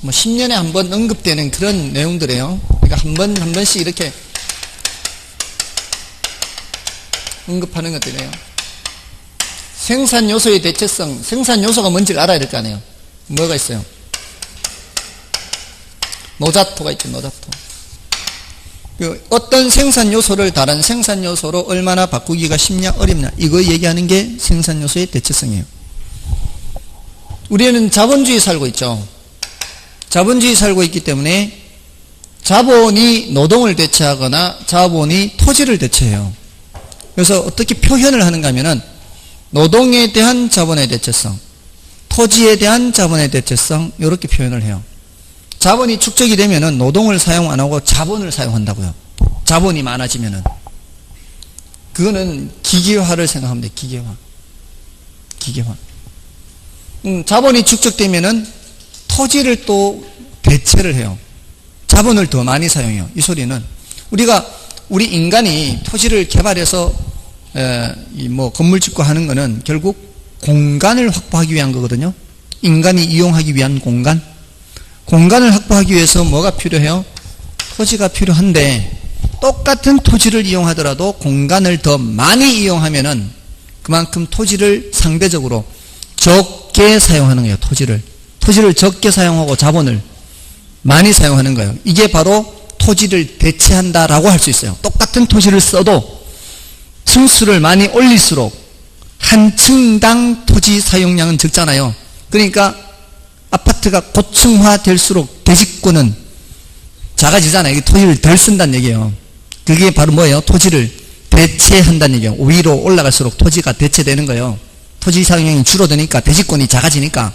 뭐 10년에 한 번 언급되는 그런 내용들이에요. 그러니까 한 번씩 이렇게 언급하는 것들이에요. 생산요소의 대체성, 생산요소가 뭔지를 알아야 될 거 아니에요. 뭐가 있어요? 노자토가 있죠, 노자토. 어떤 생산요소를 다른 생산요소로 얼마나 바꾸기가 쉽냐, 어렵냐, 이거 얘기하는 게 생산요소의 대체성이에요. 우리는 자본주의 살고 있죠. 자본주의 살고 있기 때문에 자본이 노동을 대체하거나 자본이 토지를 대체해요. 그래서 어떻게 표현을 하는가 하면은 노동에 대한 자본의 대체성, 토지에 대한 자본의 대체성, 이렇게 표현을 해요. 자본이 축적이 되면은 노동을 사용 안 하고 자본을 사용한다고요. 자본이 많아지면은. 그거는 기계화를 생각하면 돼. 기계화. 자본이 축적되면은 토지를 또 대체를 해요. 자본을 더 많이 사용해요. 이 소리는 우리 인간이 토지를 개발해서 뭐 건물 짓고 하는 거는 결국 공간을 확보하기 위한 거거든요. 인간이 이용하기 위한 공간을 확보하기 위해서 뭐가 필요해요? 토지가 필요한데, 똑같은 토지를 이용하더라도 공간을 더 많이 이용하면은 그만큼 토지를 상대적으로 적게 사용하는 거예요. 토지를 적게 사용하고 자본을 많이 사용하는 거예요. 이게 바로 토지를 대체한다라고 할 수 있어요. 똑같은 토지를 써도 층수를 많이 올릴수록 한 층당 토지 사용량은 적잖아요. 그러니까 아파트가 고층화 될수록 대지권은 작아지잖아요. 토지를 덜 쓴다는 얘기예요. 그게 바로 뭐예요? 토지를 대체한다는 얘기예요. 위로 올라갈수록 토지가 대체되는 거예요. 토지 사용량이 줄어드니까 대지권이 작아지니까.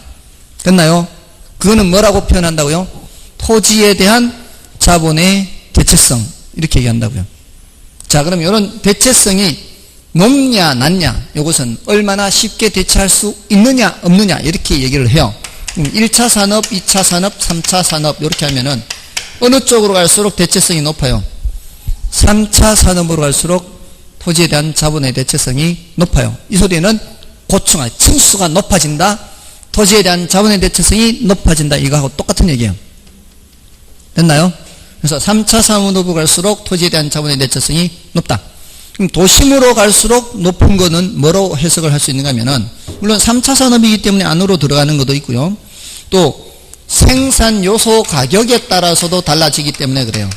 됐나요? 그거는 뭐라고 표현한다고요? 토지에 대한 자본의 대체성, 이렇게 얘기한다고요. 자, 그럼 이런 대체성이 높냐 낮냐, 이것은 얼마나 쉽게 대체할 수 있느냐 없느냐, 이렇게 얘기를 해요. 1차 산업, 2차 산업, 3차 산업 이렇게 하면은 어느 쪽으로 갈수록 대체성이 높아요? 3차 산업으로 갈수록 토지에 대한 자본의 대체성이 높아요. 이 소리는 고층화, 층수가 높아진다, 토지에 대한 자본의 대체성이 높아진다, 이거하고 똑같은 얘기예요. 됐나요? 그래서 3차 산업으로 갈수록 토지에 대한 자본의 대체성이 높다. 그럼 도심으로 갈수록 높은 거는 뭐로 해석을 할 수 있는가 하면은, 물론 3차 산업이기 때문에 안으로 들어가는 것도 있고요. 또 생산 요소 가격에 따라서도 달라지기 때문에 그래요.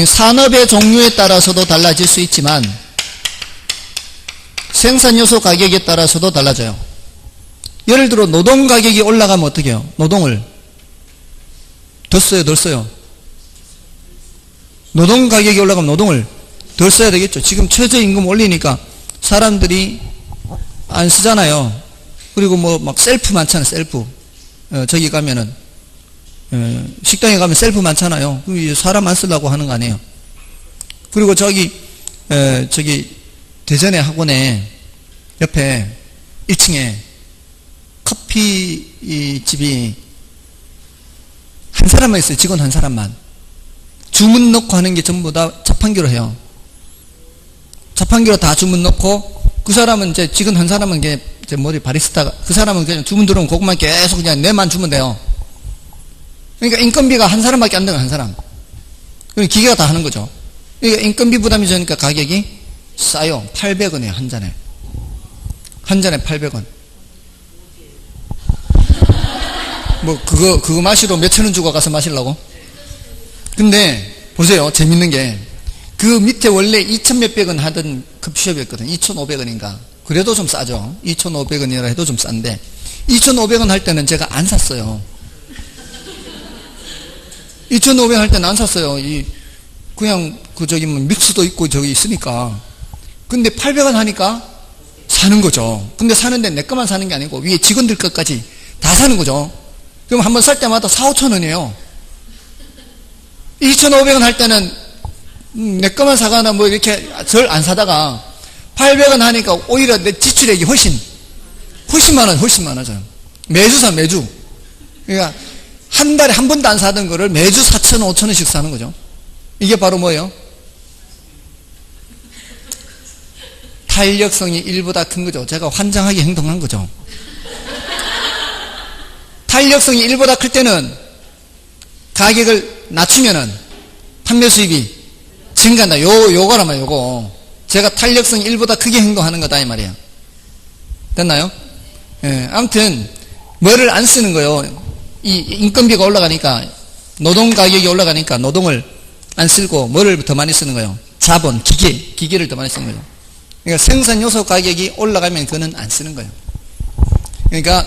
산업의 종류에 따라서도 달라질 수 있지만 생산 요소 가격에 따라서도 달라져요. 예를 들어 노동 가격이 올라가면 어떻게 해요? 노동을 더 써요, 덜 써요? 노동 가격이 올라가면 노동을 덜 써야 되겠죠. 지금 최저임금 올리니까 사람들이 안 쓰잖아요. 그리고 뭐 막 셀프 많잖아요. 셀프. 저기 가면은 식당에 가면 셀프 많잖아요. 사람 안 쓰려고 하는 거 아니에요. 그리고 저기 대전의 학원에 옆에 1층에 커피집이 한 사람만 있어요. 직원 한 사람만. 주문 넣고 하는 게 전부 다 자판기로 해요. 자판기로 다 주문 넣고, 그 사람은 이제 직원 한 사람은 이제 머리 바리스타가, 그 사람은 그냥 주문 들어오면 그것만 계속 그냥 내만 주면 돼요. 그러니까 인건비가 한 사람밖에 안 되는 한 사람. 그럼 기계가 다 하는 거죠. 그러니까 인건비 부담이 적으니까 가격이 싸요. 800원이에요, 한 잔에. 한 잔에 800원. 뭐, 그거 마시러 몇천 원 주고 가서 마시려고? 근데, 보세요. 재밌는 게, 그 밑에 원래 2천 몇백 원 하던 커피숍이었거든. 2,500원인가. 그래도 좀 싸죠. 2,500원이라 해도 좀 싼데, 2,500원 할 때는 제가 안 샀어요. 2,500원 할 때는 안 샀어요. 그냥, 뭐, 믹스도 있고 저기 있으니까. 근데 800원 하니까 사는 거죠. 근데 사는데 내 것만 사는 게 아니고, 위에 직원들 것까지 다 사는 거죠. 그럼 한번 살 때마다 4,000~5,000원이에요. 2,500원 할 때는 내 것만 사거나 뭐 이렇게 절 안 사다가 800원 하니까 오히려 내 지출액이 훨씬 많아져요. 매주 사, 매주. 그러니까 한 달에 한 번도 안 사던 거를 매주 4,000원, 5,000원씩 사는 거죠. 이게 바로 뭐예요? 탄력성이 1보다 큰 거죠. 제가 환장하게 행동한 거죠. 탄력성이 1보다 클 때는 가격을 낮추면은 판매 수입이 증가한다. 요거란 말이에요, 요거. 제가 탄력성이 1보다 크게 행동하는 거다, 이 말이에요. 됐나요? 예, 아무튼, 뭐를 안 쓰는 거예요. 이 인건비가 올라가니까, 노동 가격이 올라가니까 노동을 안 쓰고, 뭐를 더 많이 쓰는 거예요? 자본, 기계를 더 많이 쓰는 거예요. 그러니까 생산 요소 가격이 올라가면 그거는 안 쓰는 거예요. 그러니까,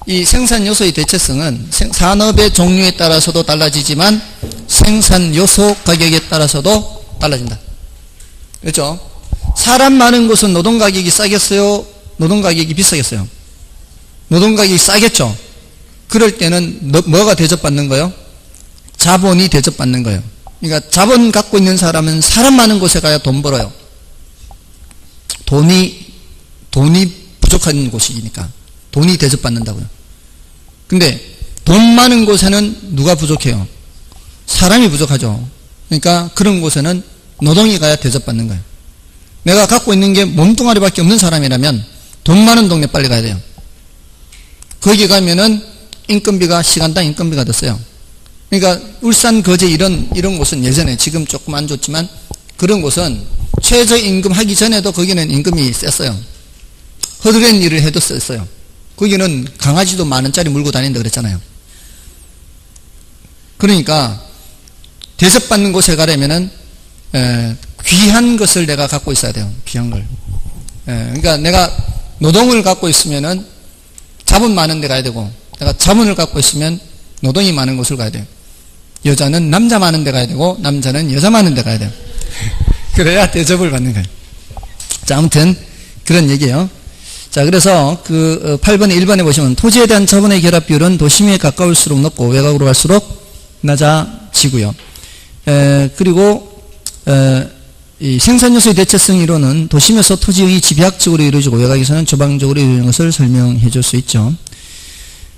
이 생산 요소의 대체성은 산업의 종류에 따라서도 달라지지만 생산 요소 가격에 따라서도 달라진다. 그렇죠? 사람 많은 곳은 노동 가격이 싸겠어요? 노동 가격이 비싸겠어요? 노동 가격이 싸겠죠? 그럴 때는 뭐가 대접받는 거예요? 자본이 대접받는 거예요. 그러니까 자본 갖고 있는 사람은 사람 많은 곳에 가야 돈 벌어요. 돈이 부족한 곳이니까 돈이 대접받는다고요. 근데 돈 많은 곳에는 누가 부족해요? 사람이 부족하죠. 그러니까 그런 곳에는 노동이 가야 대접받는 거예요. 내가 갖고 있는 게 몸뚱아리밖에 없는 사람이라면 돈 많은 동네 빨리 가야 돼요. 거기 가면은 인건비가 시간당 인건비가 더 세요. 그러니까 울산, 거제 이런 곳은 예전에, 지금 조금 안 좋지만 그런 곳은 최저임금 하기 전에도 거기는 임금이 셌어요. 허드렛 일을 해도 셌어요. 거기는 강아지도 10,000원짜리 물고 다닌다 그랬잖아요. 그러니까 대접받는 곳에 가려면은 귀한 것을 내가 갖고 있어야 돼요. 귀한 걸. 그러니까 내가 노동을 갖고 있으면은 자본 많은 데 가야 되고, 내가 자본을 갖고 있으면 노동이 많은 곳을 가야 돼요. 여자는 남자 많은 데 가야 되고, 남자는 여자 많은 데 가야 돼요. 그래야 대접을 받는 거예요. 자, 아무튼 그런 얘기예요. 자, 그래서 그 8번에 1번에 보시면 토지에 대한 자본의 결합 비율은 도심에 가까울수록 높고 외곽으로 갈수록 낮아지고요. 그리고 이 생산요소의 대체성 이론은 도심에서 토지의 집약적으로 이루어지고 외곽에서는 조방적으로 이루어지는 것을 설명해 줄 수 있죠.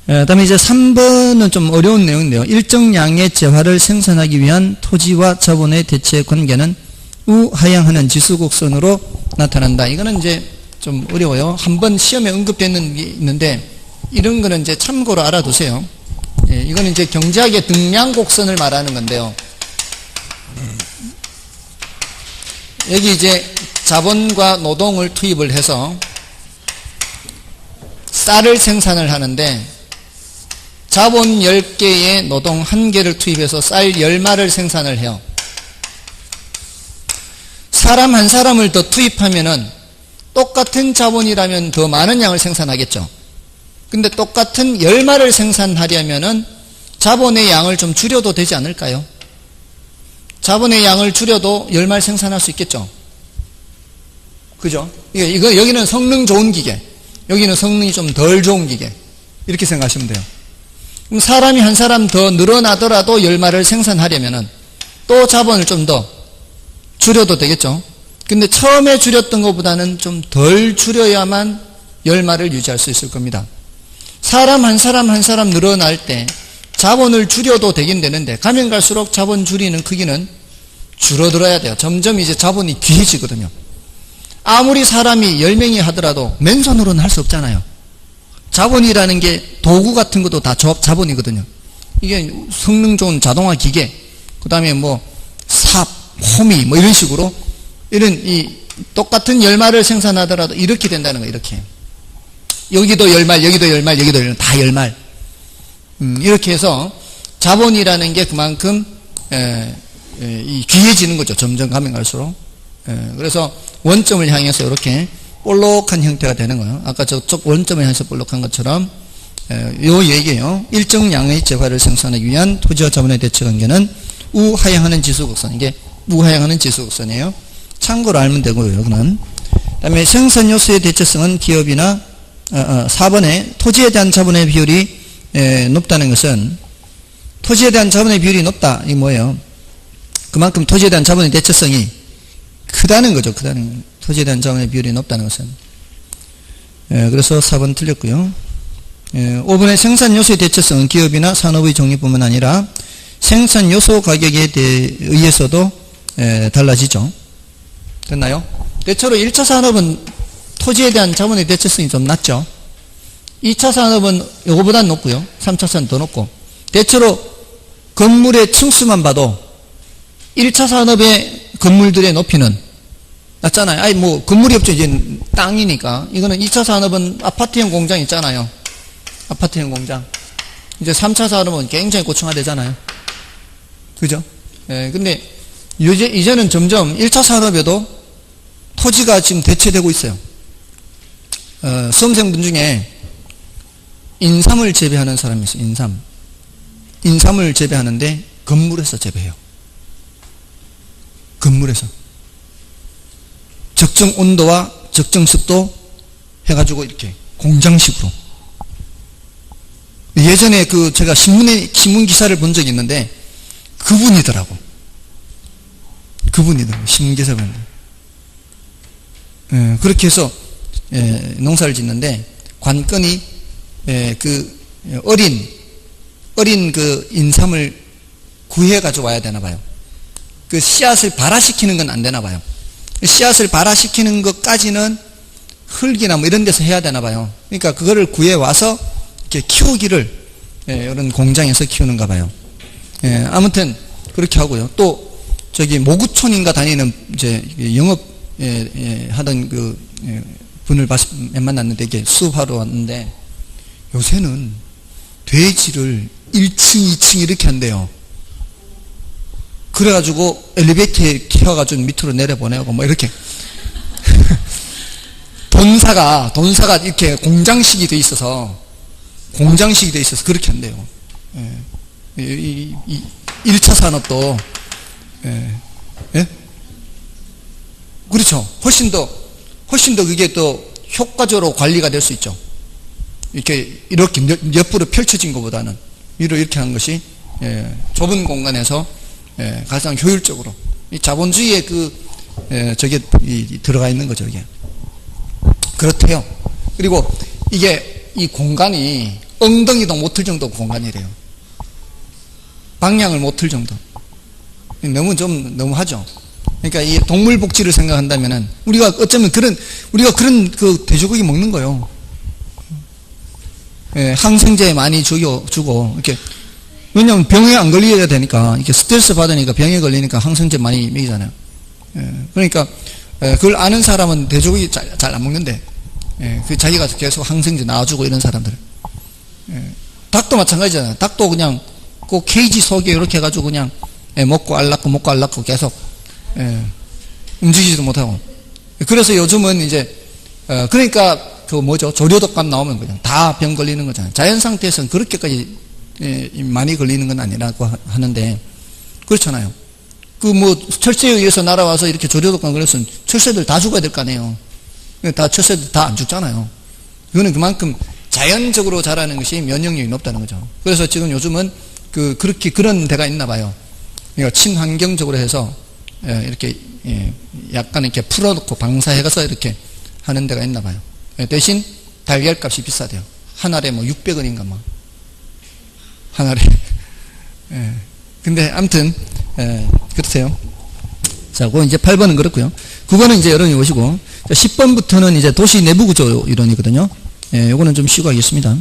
다음에 이제 3번은 좀 어려운 내용인데요. 일정 양의 재화를 생산하기 위한 토지와 자본의 대체 관계는 우하향하는 지수곡선으로 나타난다. 이거는 이제 좀 어려워요. 한번 시험에 언급되는 게 있는데 이런 거는 이제 참고로 알아두세요. 예, 이거는 이제 경제학의 등량곡선을 말하는 건데요. 여기 이제 자본과 노동을 투입을 해서 쌀을 생산을 하는데 자본 10개에 노동 1개를 투입해서 쌀 10마를 생산을 해요. 사람 한 사람을 더 투입하면은 똑같은 자본이라면 더 많은 양을 생산하겠죠. 근데 똑같은 10마를 생산하려면은 자본의 양을 좀 줄여도 되지 않을까요? 자본의 양을 줄여도 10말 생산할 수 있겠죠. 그죠? 여기는 성능 좋은 기계, 여기는 성능이 좀 덜 좋은 기계, 이렇게 생각하시면 돼요. 그럼 사람이 한 사람 더 늘어나더라도 10마를 생산하려면은 또 자본을 좀 더 줄여도 되겠죠. 근데 처음에 줄였던 것보다는 좀 덜 줄여야만 열마를 유지할 수 있을 겁니다. 사람 한 사람 한 사람 늘어날 때 자본을 줄여도 되긴 되는데 가면 갈수록 자본 줄이는 크기는 줄어들어야 돼요. 점점 이제 자본이 귀해지거든요. 아무리 사람이 10명이 하더라도 맨손으로는 할 수 없잖아요. 자본이라는 게 도구 같은 것도 다 자본이거든요. 이게 성능 좋은 자동화 기계, 그 다음에 뭐 삽, 호미 뭐 이런 식으로 이런 이 똑같은 열마를 생산하더라도 이렇게 된다는 거예요. 이렇게 여기도 열말, 여기도 열말, 여기도 열말, 다 열말. 이렇게 해서 자본이라는 게 그만큼 귀해지는 거죠. 점점 가면 갈수록. 그래서 원점을 향해서 이렇게 볼록한 형태가 되는 거예요. 아까 저쪽 원점을 향해서 볼록한 것처럼 요 얘기예요. 일정 양의 재화를 생산하기 위한 토지와 자본의 대체 관계는 우하향하는 지수곡선. 이게 우하향하는 지수곡선이에요. 참고로 알면 되고요. 그는 그다음에 생산 요소의 대체성은 기업이나 4번에 토지에 대한 자본의 비율이 높다는 것은 토지에 대한 자본의 비율이 높다. 이게 뭐예요? 그만큼 토지에 대한 자본의 대체성이 크다는 거죠. 크다는 토지에 대한 자본의 비율이 높다는 것은. 그래서 4번 틀렸고요. 5번의 생산 요소의 대체성은 기업이나 산업의 종류뿐만 아니라 생산 요소 가격에 의해서도 달라지죠. 됐나요? 대체로 1차 산업은 토지에 대한 자본의 대체성이 좀 낮죠. 2차 산업은 이거보다 높고요. 3차 산업은 더 높고. 대체로 건물의 층수만 봐도 1차 산업의 건물들의 높이는 낮잖아요. 아니 뭐 건물이 없죠. 이제 땅이니까. 이거는 2차 산업은 아파트형 공장 있잖아요. 아파트형 공장. 이제 3차 산업은 굉장히 고층화되잖아요. 그죠? 근데 이제는 점점 1차 산업에도 토지가 지금 대체되고 있어요. 수험생분 중에 인삼을 재배하는 사람이 있어요. 인삼을 재배하는데 건물에서 재배해요. 건물에서. 적정 온도와 적정 습도 해가지고 이렇게 공장식으로. 예전에 제가 신문 기사를 본 적이 있는데 그분이더라고. 신문 기사를 봤는데. 그렇게 해서 농사를 짓는데 관건이 어린 인삼을 구해 가지고 와야 되나 봐요. 그 씨앗을 발화시키는 건 안 되나 봐요. 씨앗을 발화시키는 것까지는 흙이나 뭐 이런 데서 해야 되나 봐요. 그러니까 그거를 구해 와서 이렇게 키우기를 이런 공장에서 키우는가 봐요. 아무튼 그렇게 하고요. 또 저기 모구촌인가 다니는 이제 영업 하던 분을 만났는데 이게 수업하러 왔는데 요새는 돼지를 1층, 2층 이렇게 한대요. 그래가지고 엘리베이터에 키워가지고 밑으로 내려보내고 뭐 이렇게 돈사가 이렇게 공장식이 돼 있어서 그렇게 한대요. 1차 산업도 그렇죠. 훨씬 더 그게 또 효과적으로 관리가 될 수 있죠. 이렇게 옆으로 펼쳐진 것보다는 위로 이렇게 하는 것이 좁은 공간에서 가장 효율적으로 이 자본주의의 저게 들어가 있는 거죠. 이게 그렇대요. 그리고 이게 이 공간이 엉덩이도 못 틀 정도 공간이래요. 방향을 못 틀 정도. 너무하죠. 그러니까 이 동물 복지를 생각한다면은 우리가 어쩌면 우리가 그런 돼지고기 먹는 거예요. 항생제 많이 주고 이렇게. 왜냐면 병에 안 걸려야 되니까, 이렇게 스트레스 받으니까 병에 걸리니까 항생제 많이 먹이잖아요. 그러니까, 그걸 아는 사람은 돼지고기 잘 안 먹는데, 자기가 계속 항생제 놔주고 이런 사람들. 닭도 마찬가지잖아요. 닭도 그냥 그 케이지 속에 이렇게 해가지고 그냥 먹고 알랐고 계속, 움직이지도 못하고. 그래서 요즘은 이제, 그러니까 조류독감 나오면 그냥 다 병 걸리는 거잖아요. 자연 상태에서는 그렇게까지 많이 걸리는 건 아니라고 하는데 그렇잖아요. 철새에 의해서 날아와서 이렇게 조류독감 걸렸으면 철새들 다 죽어야 될 거 아니에요. 철새들 다 안 죽잖아요. 이거는 그만큼 자연적으로 자라는 것이 면역력이 높다는 거죠. 그래서 지금 요즘은 그런 데가 있나 봐요. 그러니까 친환경적으로 해서 이렇게 약간 이렇게 풀어놓고 방사해가서 이렇게 하는 데가 있나 봐요. 대신 달걀값이 비싸대요. 한 알에 뭐 600원인가 뭐. 한 알에. 근데 아무튼 그렇대요. 자, 그거 이제 8번은 그렇고요. 9번은 이제 여러분이 오시고, 10번부터는 이제 도시 내부 구조 이론이거든요. 요거는 좀 쉬고 하겠습니다.